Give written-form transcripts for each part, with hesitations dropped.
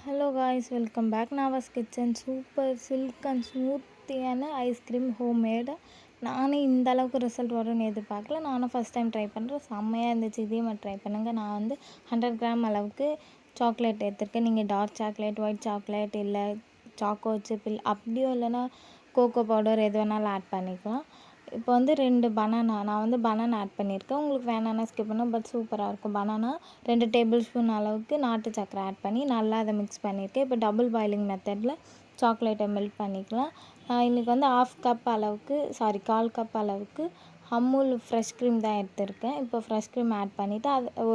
Hello guys, welcome back. Navas kitchen. Super silk and ஸ்மூத்தியான ice cream homemade. நானே இந்த அளவுக்கு ரிசல்ட் வரும்னு எதிர்பார்க்கல. நானும் ஃபஸ்ட் டைம் ட்ரை பண்ணுறேன். செம்மையாக இருந்துச்சு. இதையும் ட்ரை பண்ணுங்கள். நான் வந்து 100 கிராம் அளவுக்கு சாக்லேட் எடுத்திருக்கேன். நீங்கள் டார்க் சாக்லேட், ஒயிட் சாக்லேட், இல்லை சாக்கோ சிப் அப்படியும் இல்லைன்னா கோகோ பவுடர் எது வேணாலும் ஆட் பண்ணிக்கலாம். இப்போ வந்து 2 பனானா, நான் வந்து பனானா ஆட் பண்ணியிருக்கேன். உங்களுக்கு வேணான்னா ஸ்கிப் பண்ணால், பட் சூப்பராக இருக்கும். பனானா 2 டேபிள் ஸ்பூன் அளவுக்கு நாட்டு சக்கரை ஆட் பண்ணி நல்லா அதை மிக்ஸ் பண்ணியிருக்கேன். இப்போ டபுள் பாயிலிங் மெத்தடில் சாக்லேட்டை மெல்ட் பண்ணிக்கலாம். இன்றைக்கி வந்து 1/2 கப் அளவுக்கு அமுல் ஃப்ரெஷ் க்ரீம் தான் எடுத்திருக்கேன். இப்போ ஃப்ரெஷ் க்ரீம் ஆட் பண்ணிவிட்டு அது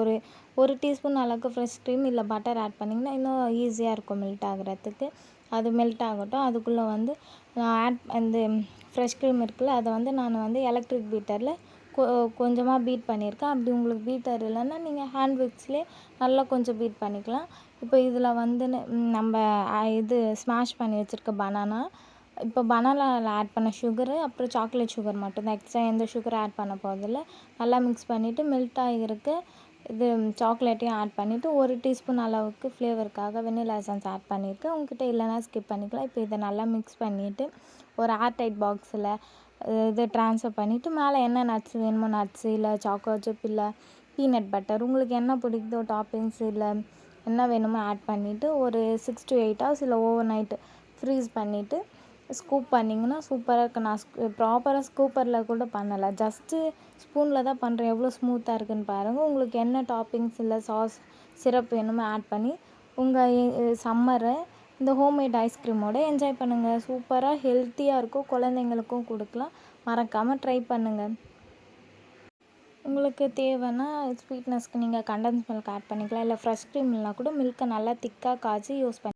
ஒரு டீஸ்பூன் அளவுக்கு ஃப்ரெஷ் க்ரீம் இல்லை பட்டர் ஆட் பண்ணிங்கன்னா இன்னும் ஈஸியாக இருக்கும் மெல்ட் ஆகிறதுக்கு. அது மெல்ட் ஆகட்டும். அதுக்குள்ளே வந்து அந்த ஃப்ரெஷ் க்ரீம் இருக்குல்ல, அதை வந்து நான் வந்து எலக்ட்ரிக் பீட்டரில் கொஞ்சமாக பீட் பண்ணியிருக்கேன். அப்படி உங்களுக்கு பீட்டர் இல்லைன்னா நீங்கள் ஹேண்ட் விக்ஸ்லேயே நல்லா கொஞ்சம் பீட் பண்ணிக்கலாம். இப்போ இதில் வந்து நம்ம ஸ்மாஷ் பண்ணி வச்சுருக்க பனானா, இப்போ பனானாவில் ஆட் பண்ண சுகரு, அப்புறம் சாக்லேட் சுகர் மட்டும்தான். எக்ஸ்ட்ரா எந்த சுகரும் ஆட் பண்ண போகிறதில்ல. நல்லா மிக்ஸ் பண்ணிவிட்டு மெல்ட் ஆகிருக்கு சாக்லேட்டையும் ஆட் பண்ணிவிட்டு 1 டீஸ்பூன் அளவுக்கு ஃப்ளேவருக்காக வெண்ணிலா எசன்ஸ் ஆட் பண்ணியிருக்கேன். உங்கள்கிட்ட இல்லைனா ஸ்கிப் பண்ணிக்கலாம். இப்போ இதை நல்லா மிக்ஸ் பண்ணிவிட்டு ஒரு ஏர்டைட் பாக்ஸில் ட்ரான்ஸ்ஃபர் பண்ணிவிட்டு மேலே என்ன நட்ஸ் வேணுமோ, நட்ஸு இல்லை சாக்கோ சிப் இல்லை பீனட் பட்டர், உங்களுக்கு என்ன பிடிக்குதோ டாப்பிங்ஸ் இல்லை என்ன வேணுமோ ஆட் பண்ணிவிட்டு ஒரு 6 to 8 hours இல்லை ஓவர் நைட்டு ஃப்ரீஸ் பண்ணிவிட்டு ஸ்கூப் பண்ணிங்கன்னா சூப்பராக இருக்குது. நான் ப்ராப்பராக ஸ்கூப்பரில் கூட பண்ணலை, ஜஸ்ட்டு ஸ்பூனில் தான் பண்ணுறேன். எவ்வளோ ஸ்மூத்தாக இருக்குதுன்னு பாருங்கள். உங்களுக்கு என்ன டாப்பிங்ஸ் இல்லை சாஸ் சிரப் வேணுமோ ஆட் பண்ணி உங்கள் சம்மரை இந்த ஹோம்மேட் ஐஸ்கிரீமோடு என்ஜாய் பண்ணுங்கள். சூப்பராக ஹெல்த்தியாக இருக்கும். குழந்தைங்களுக்கும் கொடுக்கலாம். மறக்காமல் ட்ரை பண்ணுங்கள். உங்களுக்கு தேவைன்னா ஸ்வீட்னஸ்க்கு நீங்கள் கண்டன்ஸ் மில்க் ஆட் பண்ணிக்கலாம். இல்லை ஃப்ரெஷ் க்ரீம் இல்லைனா கூட மில்க்கை நல்லா திக்காக காய்ச்சி யூஸ் பண்ணி